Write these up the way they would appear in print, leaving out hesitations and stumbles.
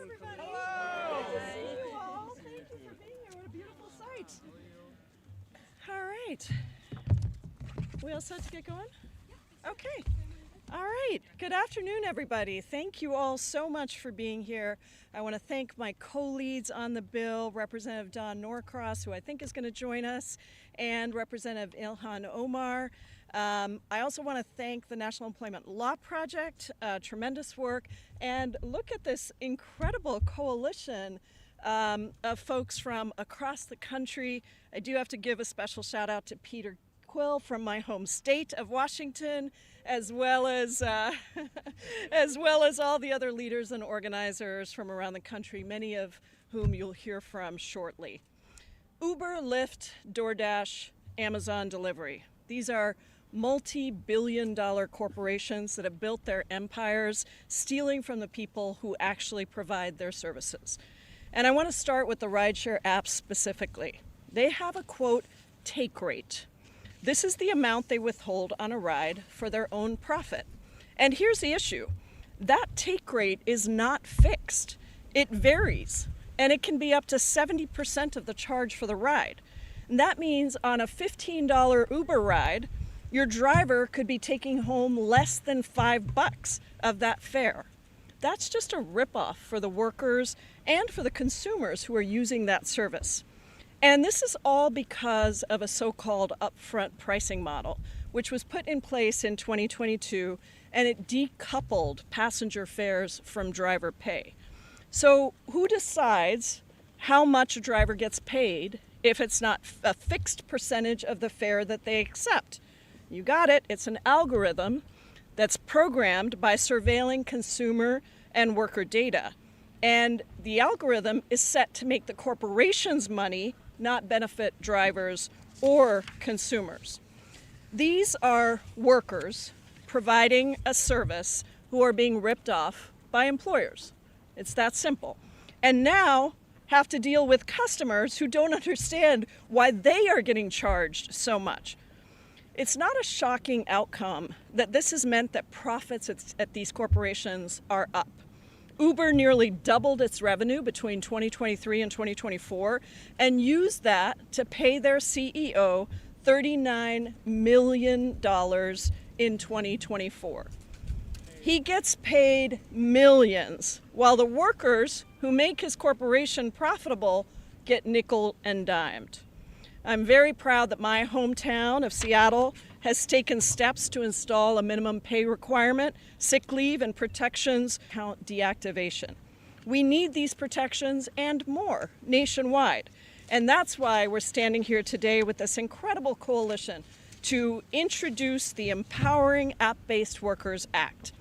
everybody. Hello. Good to see you all. Thank you for being here. What a beautiful sight. All right. We all set to get going? Okay. All right. Good afternoon, everybody. Thank you all so much for being here. I want to thank my co-leads on the bill, Representative Don Norcross, who I think is going to join us, and Representative Ilhan Omar. I also want to thank the National Employment Law Project, tremendous work, and look at this incredible coalition of folks from across the country. I do have to give a special shout out to Peter Quill from my home state of Washington, as well as all the other leaders and organizers from around the country, many of whom you'll hear from shortly. Uber, Lyft, DoorDash, Amazon Delivery. These are multi-billion-dollar corporations that have built their empires stealing from the people who actually provide their services. And I want to start with the rideshare apps specifically. They have a, quote, take rate. This is the amount they withhold on a ride for their own profit. And here's the issue. That take rate is not fixed. It varies, and it can be up to 70% of the charge for the ride. And that means on a $15 Uber ride, your driver could be taking home less than $5 of that fare. That's just a ripoff for the workers and for the consumers who are using that service. And this is all because of a so-called upfront pricing model, which was put in place in 2022, and it decoupled passenger fares from driver pay. So who decides how much a driver gets paid if it's not a fixed percentage of the fare that they accept? You got it. It's an algorithm that's programmed by surveilling consumer and worker data. And the algorithm is set to make the corporation's money not benefit drivers or consumers. These are workers providing a service who are being ripped off by employers. It's that simple. And now have to deal with customers who don't understand why they are getting charged so much. It's not a shocking outcome that this has meant that profits at these corporations are up. Uber nearly doubled its revenue between 2023 and 2024 and used that to pay their CEO $39 million in 2024. He gets paid millions, while the workers who make his corporation profitable get nickel and dimed. I'm very proud that my hometown of Seattle has taken steps to install a minimum pay requirement, sick leave, and protections count deactivation. We need these protections and more nationwide. And that's why we're standing here today with this incredible coalition to introduce the Empowering App-Based Workers Act.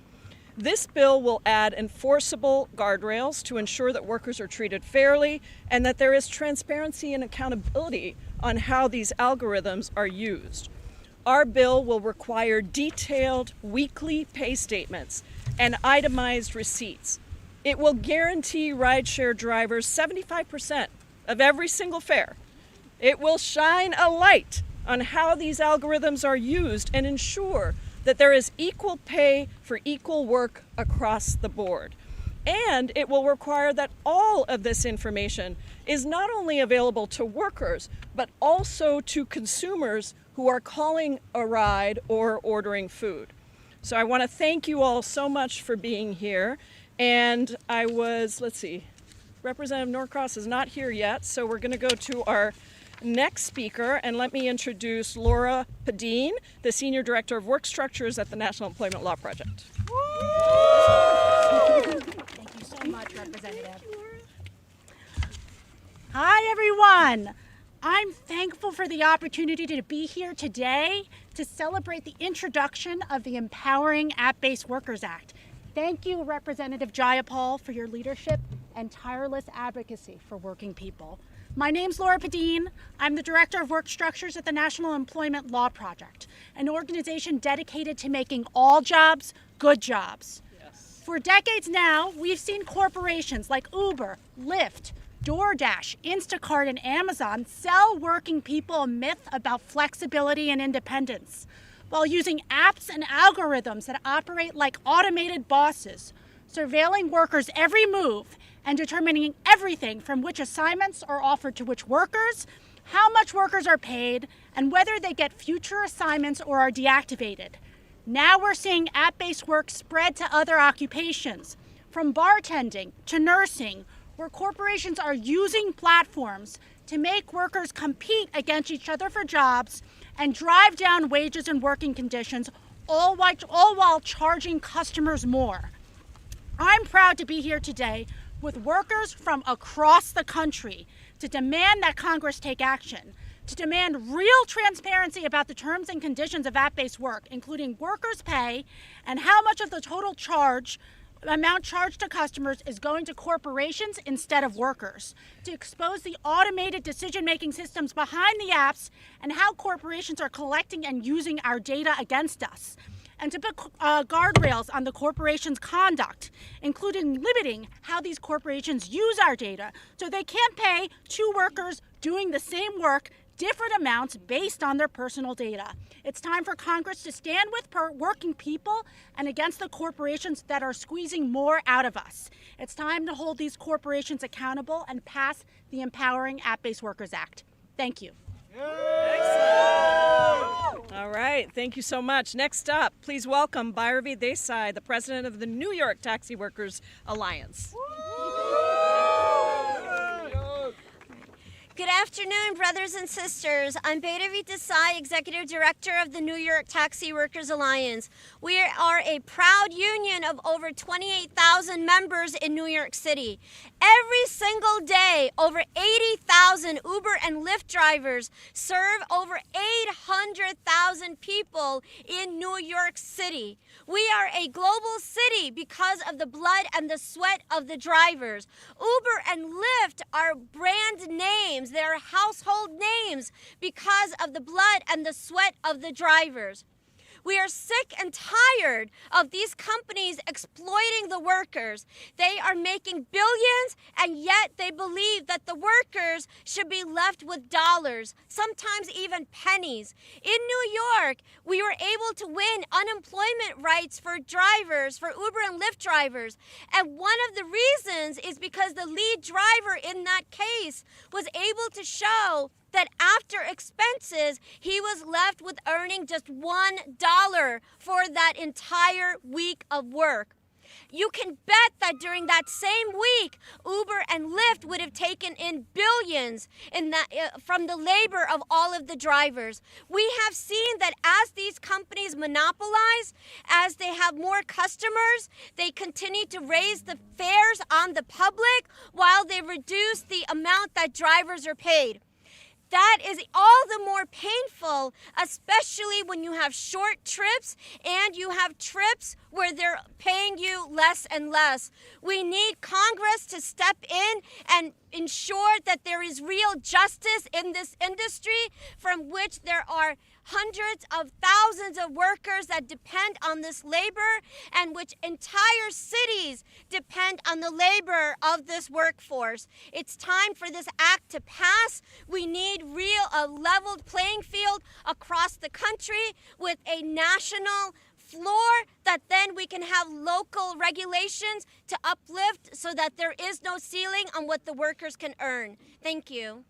This bill will add enforceable guardrails to ensure that workers are treated fairly and that there is transparency and accountability on how these algorithms are used. Our bill will require detailed weekly pay statements and itemized receipts. It will guarantee rideshare drivers 75% of every single fare. It will shine a light on how these algorithms are used and ensure that there is equal pay for equal work across the board. And it will require that all of this information is not only available to workers, but also to consumers who are calling a ride or ordering food. So I want to thank you all so much for being here. And Representative Norcross is not here yet, so we're going to go to our next speaker, and let me introduce Laura Padine, the Senior Director of Work Structures at the National Employment Law Project. Thank you so much, Representative. Hi, everyone. I'm thankful for the opportunity to be here today to celebrate the introduction of the Empowering App-Based Workers Act. Thank you, Representative Jayapal, for your leadership and tireless advocacy for working people. My name's Laura Padine. I'm the Director of Work Structures at the National Employment Law Project, an organization dedicated to making all jobs good jobs. Yes. For decades now, we've seen corporations like Uber, Lyft, DoorDash, Instacart, and Amazon sell working people a myth about flexibility and independence, while using apps and algorithms that operate like automated bosses, surveilling workers' every move and determining everything from which assignments are offered to which workers, how much workers are paid, and whether they get future assignments or are deactivated. Now we're seeing app-based work spread to other occupations, from bartending to nursing, where corporations are using platforms to make workers compete against each other for jobs and drive down wages and working conditions, all while charging customers more. I'm proud to be here today with workers from across the country to demand that Congress take action, to demand real transparency about the terms and conditions of app-based work, including workers' pay and how much of the total amount charged to customers is going to corporations instead of workers, to expose the automated decision-making systems behind the apps and how corporations are collecting and using our data against us, and to put guardrails on the corporation's conduct, including limiting how these corporations use our data so they can't pay two workers doing the same work different amounts based on their personal data. It's time for Congress to stand with working people and against the corporations that are squeezing more out of us. It's time to hold these corporations accountable and pass the Empowering App-Based Workers Act. Thank you. Excellent. All right, thank you so much. Next up, please welcome Bhairavi Desai, the president of the New York Taxi Workers Alliance. Good afternoon, brothers and sisters. I'm Bhairavi Desai, Executive Director of the New York Taxi Workers Alliance. We are a proud union of over 28,000 members in New York City. Every single day, over 80,000 Uber and Lyft drivers serve over 800,000 people in New York City. We are a global city because of the blood and the sweat of the drivers. Uber and Lyft are brand names. They're household names because of the blood and the sweat of the drivers. We are sick and tired of these companies exploiting the workers. They are making billions, and yet they believe that the workers should be left with dollars, sometimes even pennies. In New York, we were able to win unemployment rights for drivers, for Uber and Lyft drivers. And one of the reasons is because the lead driver in that case was able to show that after expenses, he was left with earning just $1 for that entire week of work. You can bet that during that same week, Uber and Lyft would have taken in billions from the labor of all of the drivers. We have seen that as these companies monopolize, as they have more customers, they continue to raise the fares on the public while they reduce the amount that drivers are paid. That is all the more painful, especially when you have short trips and you have trips where they're paying you less and less. We need Congress to step in and ensure that there is real justice in this industry from which there are hundreds of thousands of workers that depend on this labor and which entire cities depend on the labor of this workforce. It's time for this act to pass. We need a leveled playing field across the country with a national floor that then we can have local regulations to uplift so that there is no ceiling on what the workers can earn. Thank you.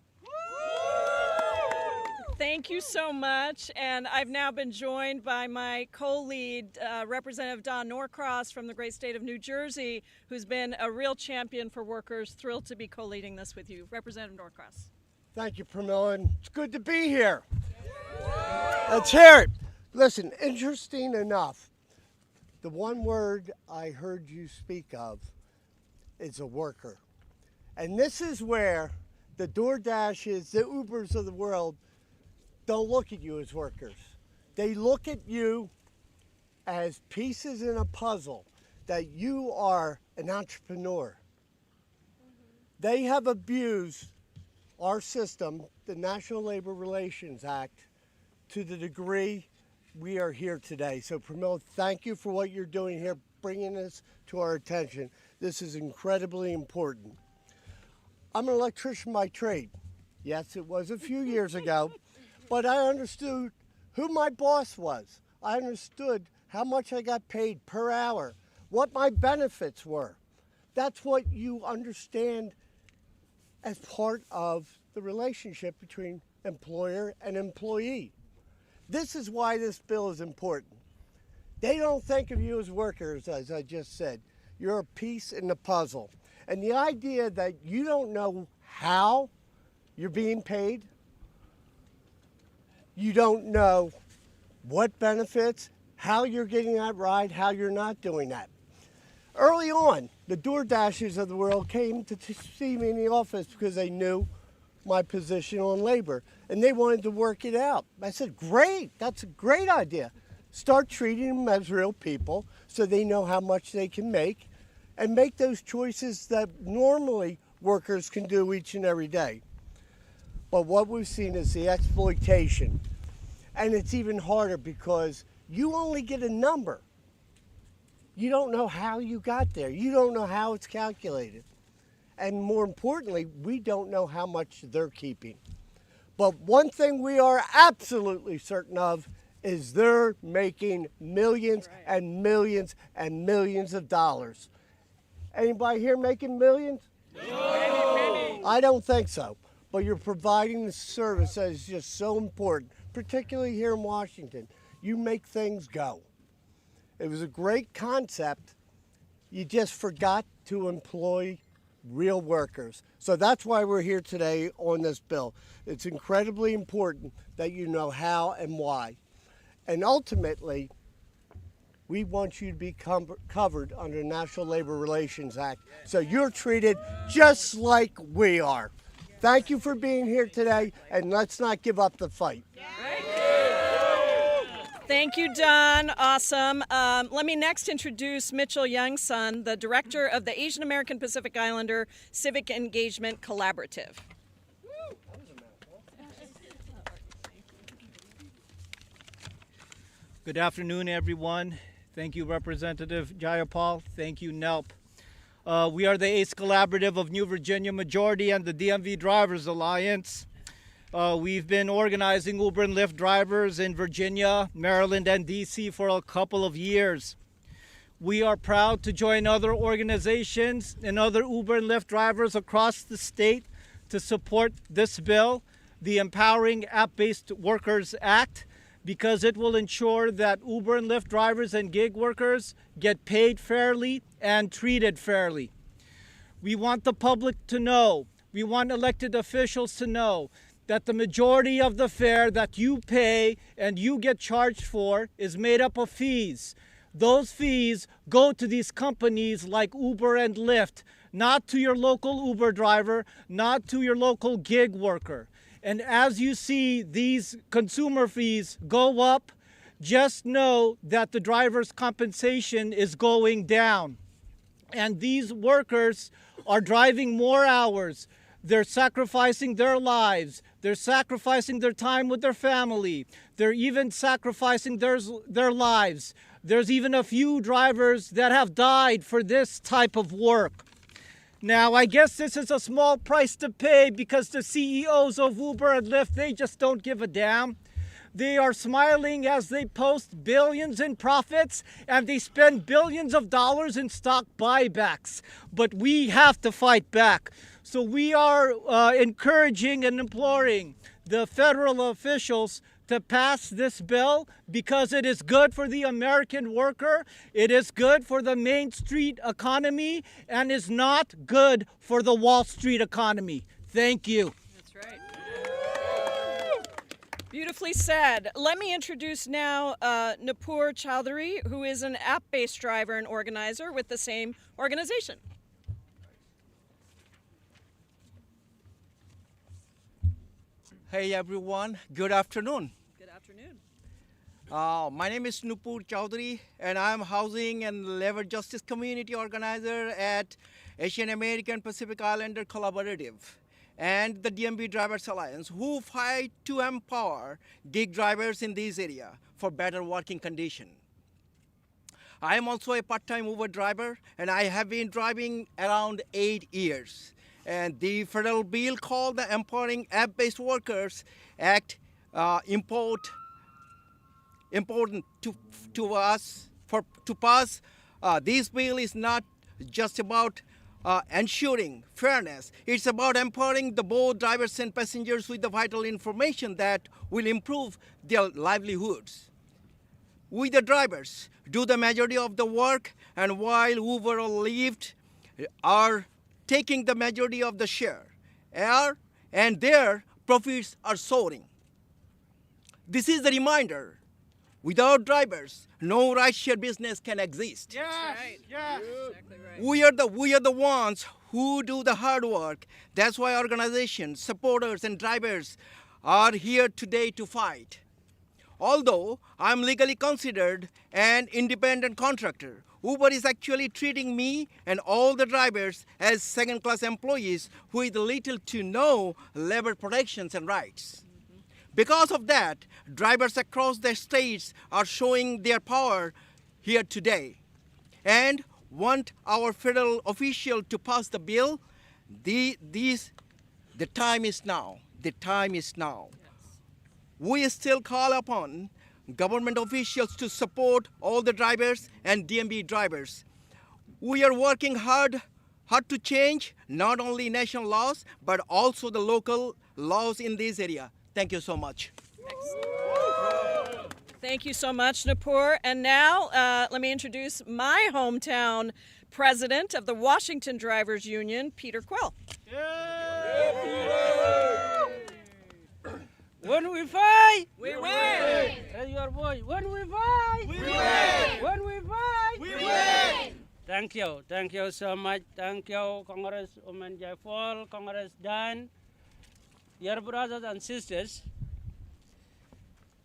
Thank you so much. And I've now been joined by my co-lead, Representative Don Norcross from the great state of New Jersey, who's been a real champion for workers. Thrilled to be co-leading this with you. Representative Norcross. Thank you, Pramila, and it's good to be here. Let's hear it. Listen, interesting enough, the one word I heard you speak of is a worker. And this is where the DoorDashes, the Ubers of the world don't look at you as workers. They look at you as pieces in a puzzle, that you are an entrepreneur. They have abused our system, the National Labor Relations Act, to the degree we are here today. So Pramila, thank you for what you're doing here, bringing this to our attention. This is incredibly important. I'm an electrician by trade. Yes, it was a few years ago, but I understood who my boss was. I understood how much I got paid per hour, what my benefits were. That's what you understand as part of the relationship between employer and employee. This is why this bill is important. They don't think of you as workers, as I just said. You're a piece in the puzzle. And the idea that you don't know how you're being paid, you don't know what benefits, how you're getting that ride, how you're not doing that. Early on, the DoorDashers of the world came to see me in the office because they knew my position on labor and they wanted to work it out. I said, great, that's a great idea. Start treating them as real people so they know how much they can make and make those choices that normally workers can do each and every day. But what we've seen is the exploitation. And it's even harder because you only get a number. You don't know how you got there. You don't know how it's calculated. And more importantly, we don't know how much they're keeping. But one thing we are absolutely certain of is they're making millions and millions and millions of dollars. Anybody here making millions? No. I don't think so. But you're providing the service that is just so important, particularly here in Washington. You make things go. It was a great concept. You just forgot to employ real workers. So that's why we're here today on this bill. It's incredibly important that you know how and why. And ultimately, we want you to be covered under the National Labor Relations Act. So you're treated just like we are. Thank you for being here today, and let's not give up the fight. Thank you, Don. Awesome. Let me next introduce Mitchell Youngson, the director of the Asian American Pacific Islander Civic Engagement Collaborative. Good afternoon, everyone. Thank you, Representative Jayapal. Thank you, NELP. We are the ACE Collaborative of New Virginia Majority and the DMV Drivers Alliance. We've been organizing Uber and Lyft drivers in Virginia, Maryland, and DC for a couple of years. We are proud to join other organizations and other Uber and Lyft drivers across the state to support this bill, the Empowering App-Based Workers Act, because it will ensure that Uber and Lyft drivers and gig workers get paid fairly and treated fairly. We want the public to know, we want elected officials to know that the majority of the fare that you pay and you get charged for is made up of fees. Those fees go to these companies like Uber and Lyft, not to your local Uber driver, not to your local gig worker. And as you see these consumer fees go up, just know that the driver's compensation is going down. And these workers are driving more hours. They're sacrificing their lives. They're sacrificing their time with their family. They're even sacrificing their lives. There's even a few drivers that have died for this type of work. Now, I guess this is a small price to pay because the CEOs of Uber and Lyft, they just don't give a damn. They are smiling as they post billions in profits and they spend billions of dollars in stock buybacks. But we have to fight back. So we are encouraging and imploring the federal officials to pass this bill because it is good for the American worker, it is good for the Main Street economy, and is not good for the Wall Street economy. Thank you. That's right. Beautifully said. Let me introduce now Nupur Chowdhury, who is an app-based driver and organizer with the same organization. Hey everyone, good afternoon. Good afternoon. My name is Nupur Chowdhury and I'm Housing and Labor Justice Community Organizer at Asian American Pacific Islander Collaborative and the DMV Drivers Alliance, who fight to empower gig drivers in this area for better working conditions. I am also a part-time Uber driver and I have been driving around 8 years. And the federal bill called the Empowering App-Based Workers Act important to us to pass. This bill is not just about ensuring fairness. It's about empowering the both drivers and passengers with the vital information that will improve their livelihoods. We, the drivers, do the majority of the work, and while Uber or Lyft are taking the majority of the share, and their profits are soaring. This is the reminder. Without drivers, no rideshare business can exist. Yes, right. yes. Exactly right. We are the ones who do the hard work. That's why organizations, supporters, and drivers are here today to fight. Although I'm legally considered an independent contractor, Uber is actually treating me and all the drivers as second-class employees with little to no labor protections and rights. Because of that, drivers across the states are showing their power here today and want our federal official to pass the bill. The time is now. The time is now. We still call upon government officials to support all the drivers and DMV drivers. We are working hard to change not only national laws, but also the local laws in this area. Thank you so much. Thank you so much, Nupur. And now, let me introduce my hometown president of the Washington Drivers Union, Peter Quill. When we fight, We win! raise your voice. When we fight, We win! when we fight, We win! Thank you so much. Thank you, Congresswoman Jayapal, Congress Dan, dear brothers and sisters.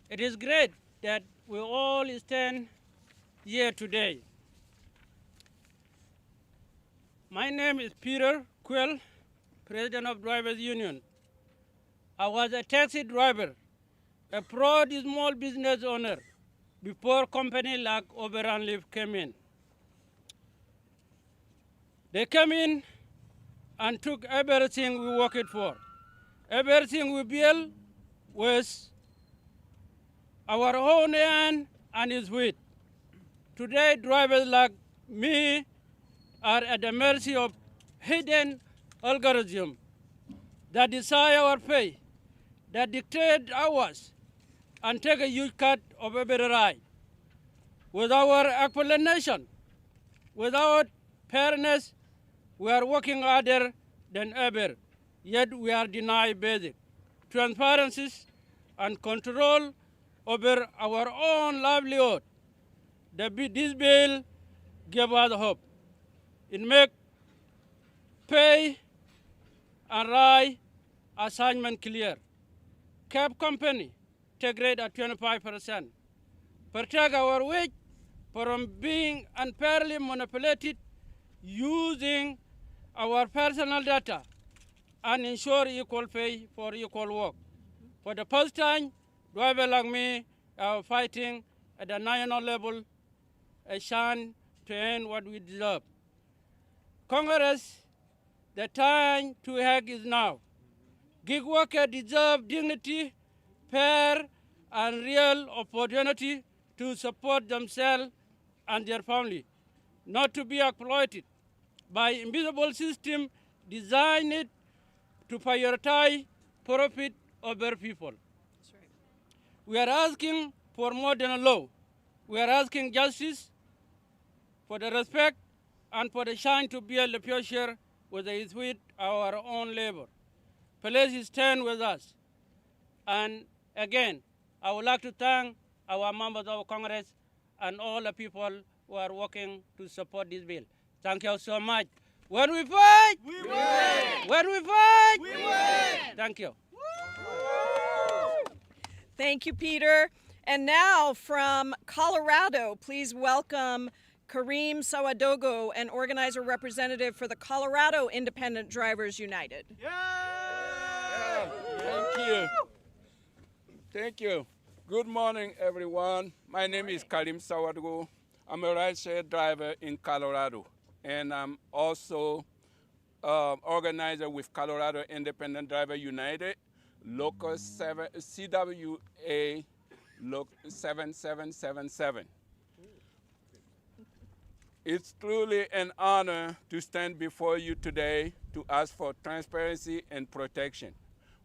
It is great that we all stand here today. My name is Peter Quill, President of Drivers Union. I was a taxi driver, a proud small business owner, before company like Uber and Lyft came in. They came in and took everything we worked for. Everything we built was our own hand and his wit. Today, drivers like me are at the mercy of hidden algorithms that decide our pay, that dictate ours, and take a huge cut of every ride. With our explanation, without fairness, we are working harder than ever, yet we are denied basic transparency and control over our own livelihood. This bill gives us hope. It makes pay and ride assignment clear. Cab company take rate at 25%. Protect our wage from being unfairly manipulated using our personal data and ensure equal pay for equal work. For the first time, drivers like me are fighting at the national level a chance to earn what we deserve. Congress, the time to act is now. Gig workers deserve dignity, fair, and real opportunity to support themselves and their family, not to be exploited by invisible system designed to prioritize profit over people. That's right. We are asking for more than a law. We are asking justice, for the respect, and for the chance to build a future with our own labor. Please stand with us. And again, I would like to thank our members of Congress and all the people who are working to support this bill. Thank you so much. When we fight, We win! when we fight, We win! thank you. Thank you, Peter. And now from Colorado, please welcome Kareem Sawadogo, an organizer representative for the Colorado Independent Drivers United. Thank you. Thank you. Good morning, everyone. My name is Karim Sawadgo. I'm a rideshare driver in Colorado, and I'm also organizer with Colorado Independent Driver United, local CWA 7777. It's truly an honor to stand before you today to ask for transparency and protection.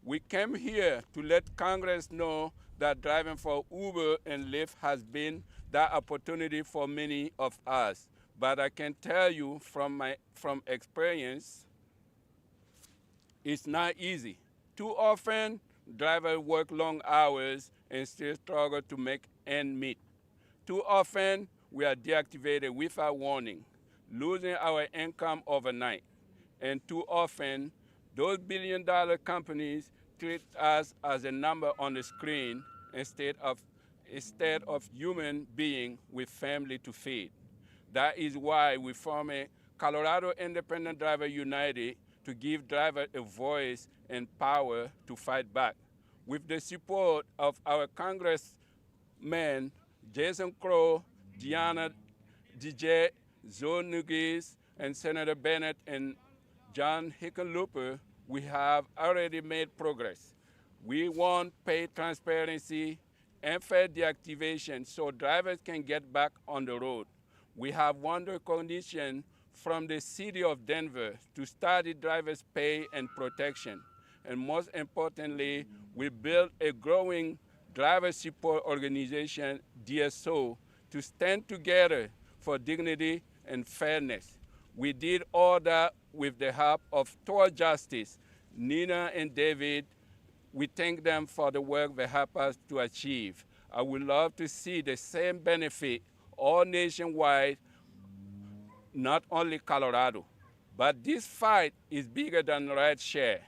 We came here to let Congress know that driving for Uber and Lyft has been that opportunity for many of us. But I can tell you from experience, it's not easy. Too often, drivers work long hours and still struggle to make ends meet. Too often, we are deactivated without warning, losing our income overnight. And too often, those billion-dollar companies treat us as a number on the screen instead of human being with family to feed. That is why we form a Colorado Independent Driver United to give drivers a voice and power to fight back. With the support of our Congressmen, Jason Crow, Diana DJ, Zoe Nugis, and Senator Bennett and John Hickenlooper, we have already made progress. We want pay transparency and fair deactivation so drivers can get back on the road. We have won recognition from the city of Denver to study drivers' pay and protection. And most importantly, we built a growing driver support organization, DSO, to stand together for dignity and fairness. We did all that with the help of Toward Justice, Nina and David. We thank them for the work they help us to achieve. I would love to see the same benefit all nationwide, not only Colorado. But this fight is bigger than rideshare.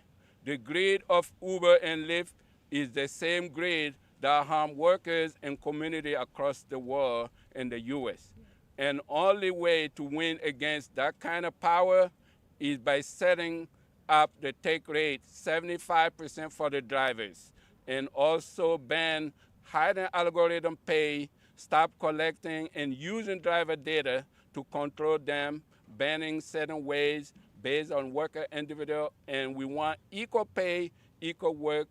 The greed of Uber and Lyft is the same greed that harm workers and communities across the world and the U.S. And only way to win against that kind of power is by setting up the take rate 75% for the drivers, and also ban hidden algorithm pay, stop collecting and using driver data to control them, banning certain ways based on worker individual, and we want equal pay, equal work.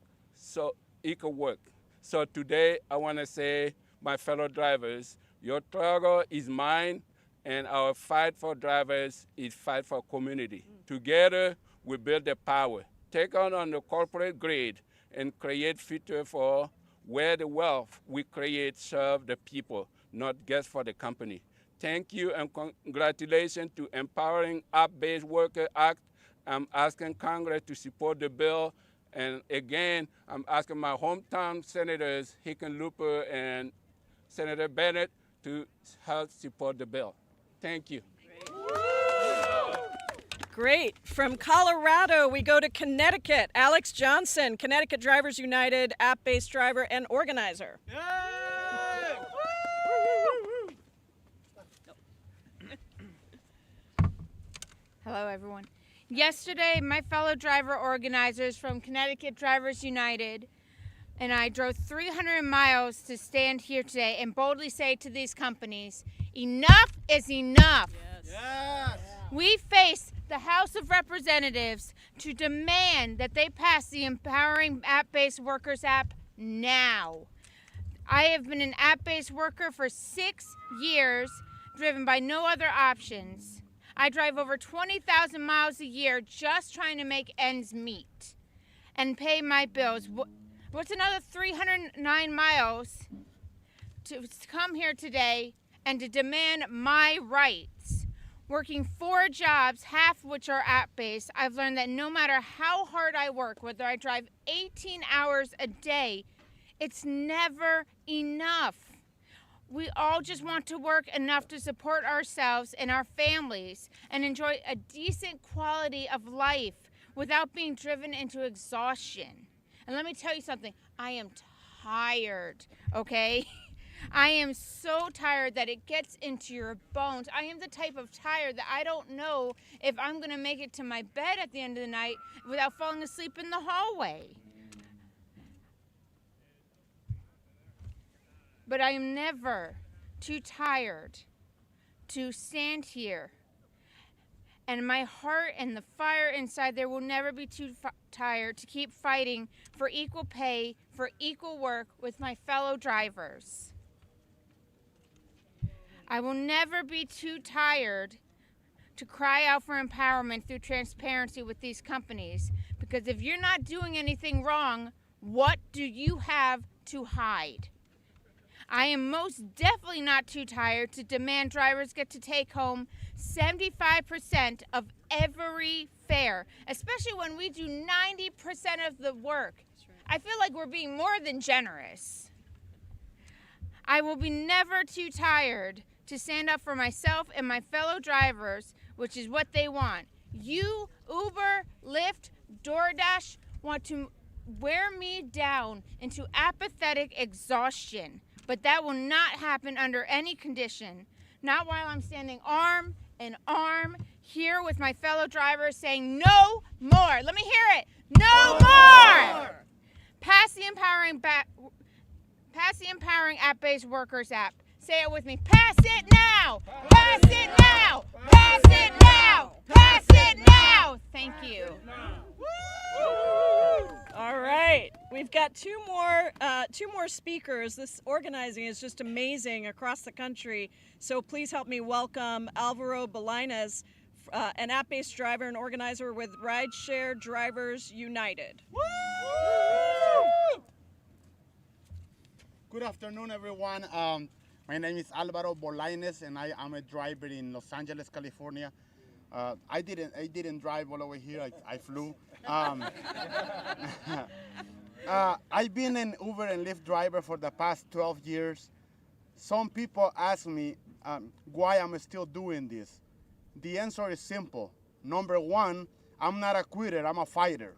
So today I want to say, my fellow drivers, your struggle is mine, and our fight for drivers is fight for community. Together, we build the power, take on the corporate greed, and create future for where the wealth we create serve the people, not just for the company. Thank you and congratulations to Empowering App-Based Worker Act. I'm asking Congress to support the bill. And again, I'm asking my hometown senators, Hickenlooper and Senator Bennett, to help support the bill. Thank you. Great. From Colorado, we go to Connecticut. Alex Johnson, Connecticut Drivers United, app-based driver and organizer. Hello, everyone. Yesterday, my fellow driver organizers from Connecticut Drivers United and I drove 300 miles to stand here today and boldly say to these companies, enough is enough. Yes. We face the House of Representatives to demand that they pass the Empowering App-Based Workers Act now. I have been an app-based worker for 6 years, driven by no other options. I drive over 20,000 miles a year just trying to make ends meet and pay my bills. What's another 309 miles to come here today and to demand my rights? Working 4 jobs, half of which are app-based, I've learned that no matter how hard I work, whether I drive 18 hours a day, it's never enough. We all just want to work enough to support ourselves and our families and enjoy a decent quality of life without being driven into exhaustion. And let me tell you something, I am tired, okay? I am so tired that it gets into your bones. I am the type of tired that I don't know if I'm gonna make it to my bed at the end of the night without falling asleep in the hallway. But I am never too tired to stand here. And my heart and the fire inside there will never be too tired to keep fighting for equal pay, for equal work with my fellow drivers. I will never be too tired to cry out for empowerment through transparency with these companies, because if you're not doing anything wrong, what do you have to hide? I am most definitely not too tired to demand drivers get to take home 75% of every fare, especially when we do 90% of the work. I feel like we're being more than generous. I will be never too tired to stand up for myself and my fellow drivers, which is what they want. You, Uber, Lyft, DoorDash, want to wear me down into apathetic exhaustion, but that will not happen under any condition. Not while I'm standing arm in arm here with my fellow drivers saying no more. Let me hear it. No more. Pass the empowering app-based workers app. Say it with me. Pass it now. Pass it now. Pass it now. Pass it now. Thank you. All right, we've got two more speakers. This organizing is just amazing across the country. So please help me welcome Alvaro Bolaños, an app-based driver and organizer with Rideshare Drivers United. Good afternoon, everyone. My name is Alvaro Bolaños, and I am a driver in Los Angeles, California. I didn't drive all the way here. I flew. I've been an Uber and Lyft driver for the past 12 years. Some people ask me why I'm still doing this. The answer is simple. Number one, I'm not a quitter, I'm a fighter.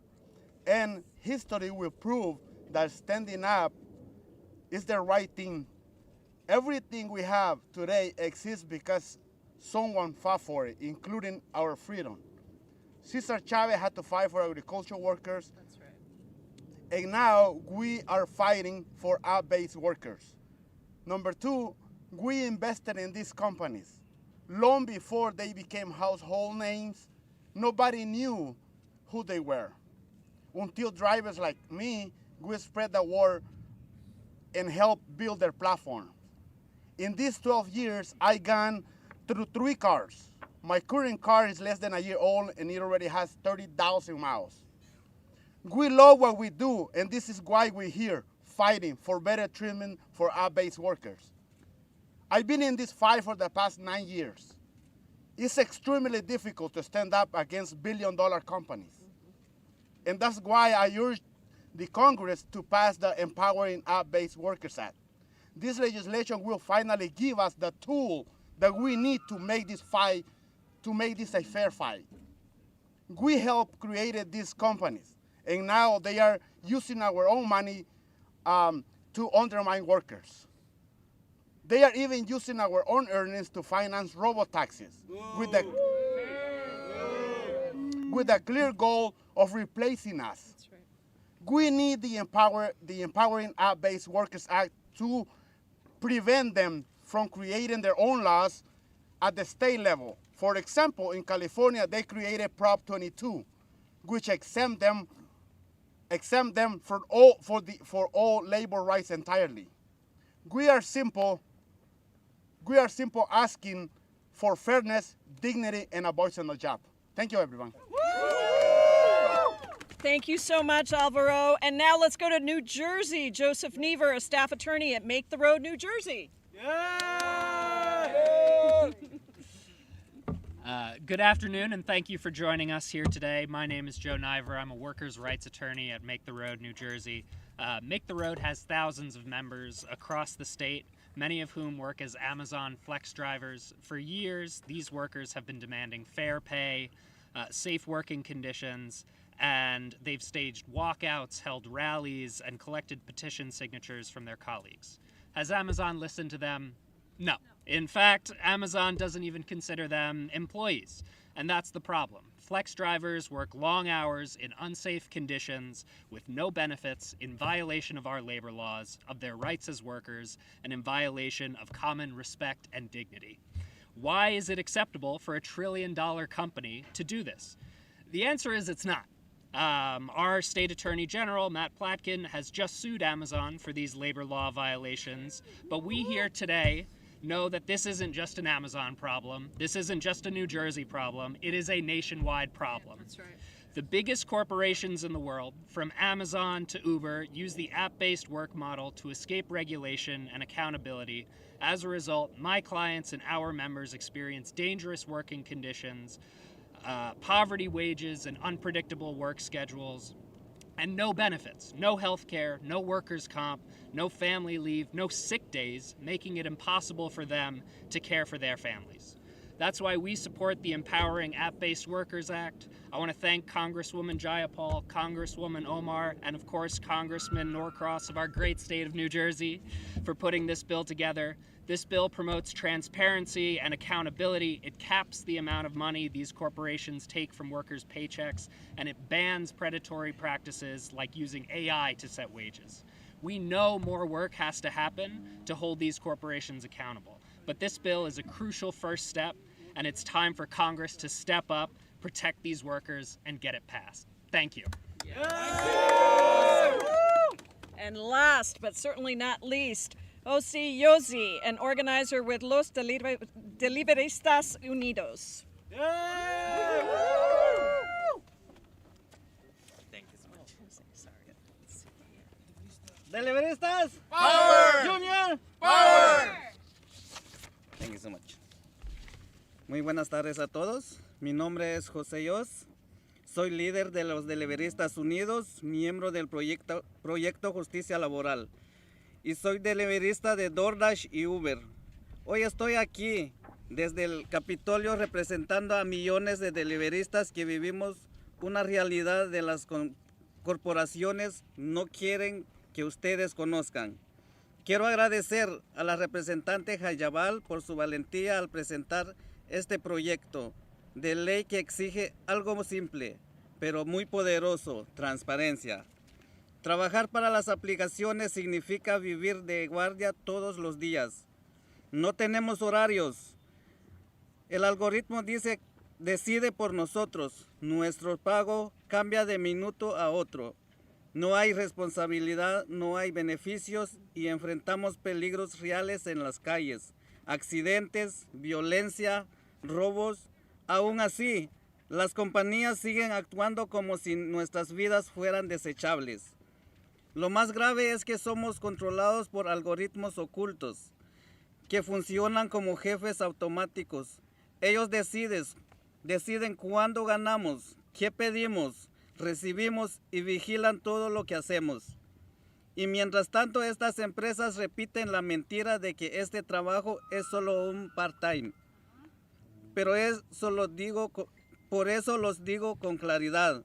And history will prove that standing up is the right thing. Everything we have today exists because someone fought for it, including our freedom. Cesar Chavez had to fight for agricultural workers. That's right. And now we are fighting for app-based workers. Number two, we invested in these companies. Long before they became household names, nobody knew who they were. Until drivers like me, we spread the word and helped build their platform. In these 12 years, I gone through 3 cars. My current car is less than a year old and it already has 30,000 miles. We love what we do, and this is why we're here, fighting for better treatment for app-based workers. I've been in this fight for the past 9 years. It's extremely difficult to stand up against billion-dollar companies. And that's why I urge the Congress to pass the Empowering App-Based Workers Act. This legislation will finally give us the tool that we need to make this fight, to make this a fair fight. We helped create these companies, and now they are using our own money to undermine workers. They are even using our own earnings to finance robo-taxis with the clear goal of replacing us. That's right. We need the Empowering App-Based Workers Act to prevent them from creating their own laws at the state level. For example, in California, they created Prop 22, which exempt them for all labor rights entirely. We are simple asking for fairness, dignity, and a voice on the job. Thank you, everyone. Thank you so much, Alvaro. And now let's go to New Jersey. Joseph Never, a staff attorney at Make the Road, New Jersey. Good afternoon, and thank you for joining us here today. My name is Joe Niver. I'm a workers' rights attorney at Make the Road, New Jersey. Make the Road has thousands of members across the state, many of whom work as Amazon flex drivers. For years, these workers have been demanding fair pay, safe working conditions, and they've staged walkouts, held rallies, and collected petition signatures from their colleagues. Has Amazon listened to them? No. In fact, Amazon doesn't even consider them employees, and that's the problem. Flex drivers work long hours in unsafe conditions with no benefits, in violation of our labor laws, of their rights as workers, and in violation of common respect and dignity. Why is it acceptable for a $1 trillion company to do this? The answer is it's not. Our state attorney general, Matt Platkin, has just sued Amazon for these labor law violations, but we here today know that this isn't just an Amazon problem. This isn't just a New Jersey problem. It is a nationwide problem. That's right. The biggest corporations in the world, from Amazon to Uber, use the app-based work model to escape regulation and accountability. As a result, my clients and our members experience dangerous working conditions, poverty wages and unpredictable work schedules, and no benefits, no health care, no workers' comp, no family leave, no sick days, making it impossible for them to care for their families. That's why we support the Empowering App-Based Workers Act. I want to thank Congresswoman Jayapal, Congresswoman Omar, and of course Congressman Norcross of our great state of New Jersey for putting this bill together. This bill promotes transparency and accountability. It caps the amount of money these corporations take from workers' paychecks, and it bans predatory practices like using AI to set wages. We know more work has to happen to hold these corporations accountable, but this bill is a crucial first step, and it's time for Congress to step up, protect these workers, and get it passed. Thank you. And last, but certainly not least, Jose Yosi, an organizer with Los Deliberistas Unidos. Thank you so much. Deliveristas, Power! Union, Power! Thank you so much. Muy buenas tardes a todos. Mi nombre es José Yos. Soy líder de los Deliveristas Unidos, miembro del proyecto Justicia Laboral. Y soy deliverista de DoorDash y Uber. Hoy estoy aquí desde el Capitolio representando a millones de deliveristas que vivimos una realidad de las corporaciones no quieren que ustedes conozcan. Quiero agradecer a la representante Jayapal por su valentía al presentar este proyecto de ley que exige algo simple, pero muy poderoso: transparencia. Trabajar para las aplicaciones significa vivir de guardia todos los días. No tenemos horarios. El algoritmo decide por nosotros. Nuestro pago cambia de minuto a otro. No hay responsabilidad, no hay beneficios y enfrentamos peligros reales en las calles. Accidentes, violencia, robos. Aún así, las compañías siguen actuando como si nuestras vidas fueran desechables. Lo más grave es que somos controlados por algoritmos ocultos que funcionan como jefes automáticos. Ellos deciden cuándo ganamos, qué pedimos, recibimos y vigilan todo lo que hacemos. Y mientras tanto, estas empresas repiten la mentira de que este trabajo es solo un part-time. Pero por eso los digo con claridad.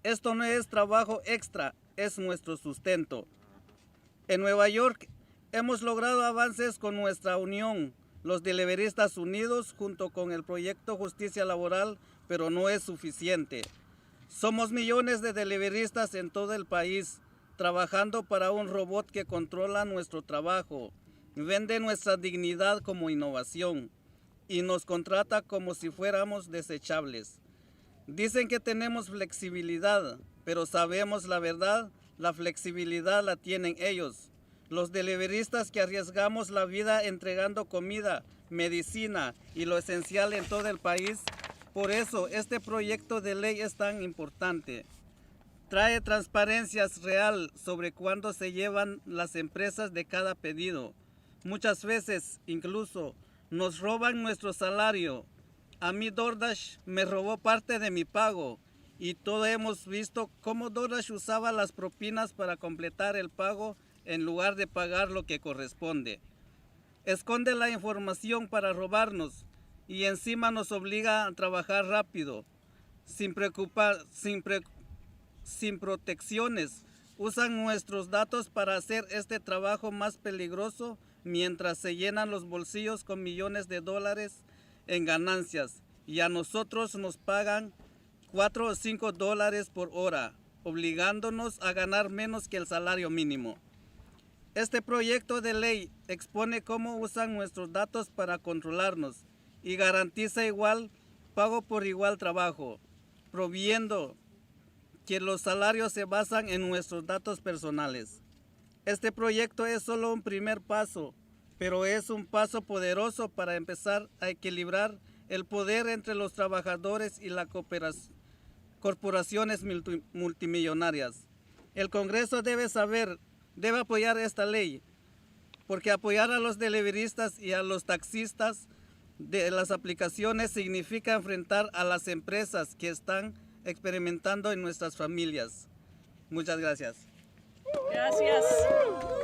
Esto no es trabajo extra, es nuestro sustento. En Nueva York hemos logrado avances con nuestra unión, los Deliveristas Unidos, junto con el proyecto Justicia Laboral, pero no es suficiente. Somos millones de deliveristas en todo el país, trabajando para un robot que controla nuestro trabajo, vende nuestra dignidad como innovación y nos contrata como si fuéramos desechables. Dicen que tenemos flexibilidad, pero sabemos la verdad, la flexibilidad la tienen ellos. Los deliveristas que arriesgamos la vida entregando comida, medicina y lo esencial en todo el país. Por eso este proyecto de ley es tan importante. Trae transparencia real sobre cuándo se llevan las empresas de cada pedido. Muchas veces incluso nos roban nuestro salario. A mí DoorDash me robó parte de mi pago y todos hemos visto cómo DoorDash usaba las propinas para completar el pago en lugar de pagar lo que corresponde. Esconde la información para robarnos y encima nos obliga a trabajar rápido, sin protecciones. Usan nuestros datos para hacer este trabajo más peligroso mientras se llenan los bolsillos con millones de dólares en ganancias y a nosotros nos pagan $4 o $5 por hora, obligándonos a ganar menos que el salario mínimo. Este proyecto de ley expone cómo usan nuestros datos para controlarnos y garantiza igual pago por igual trabajo, proviendo que los salarios se basan en nuestros datos personales. Este proyecto es solo un primer paso pero es un paso poderoso para empezar a equilibrar el poder entre los trabajadores y las corporaciones multimillonarias. El Congreso debe apoyar esta ley, porque apoyar a los deliveristas y a los taxistas de las aplicaciones significa enfrentar a las empresas que están experimentando en nuestras familias. Muchas gracias. Gracias.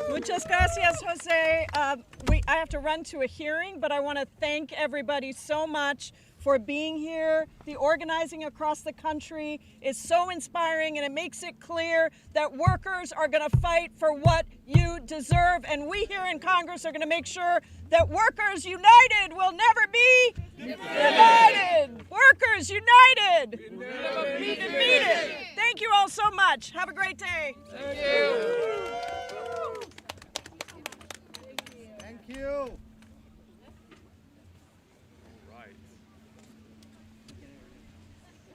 Muchas gracias, Jose. I have to run to a hearing, but I want to thank everybody so much for being here. The organizing across the country is so inspiring, and it makes it clear that workers are going to fight for what you deserve. And we here in Congress are going to make sure that workers united will never be divided. Workers united will never be defeated. Thank you all so much. Have a great day. Thank you. Thank you.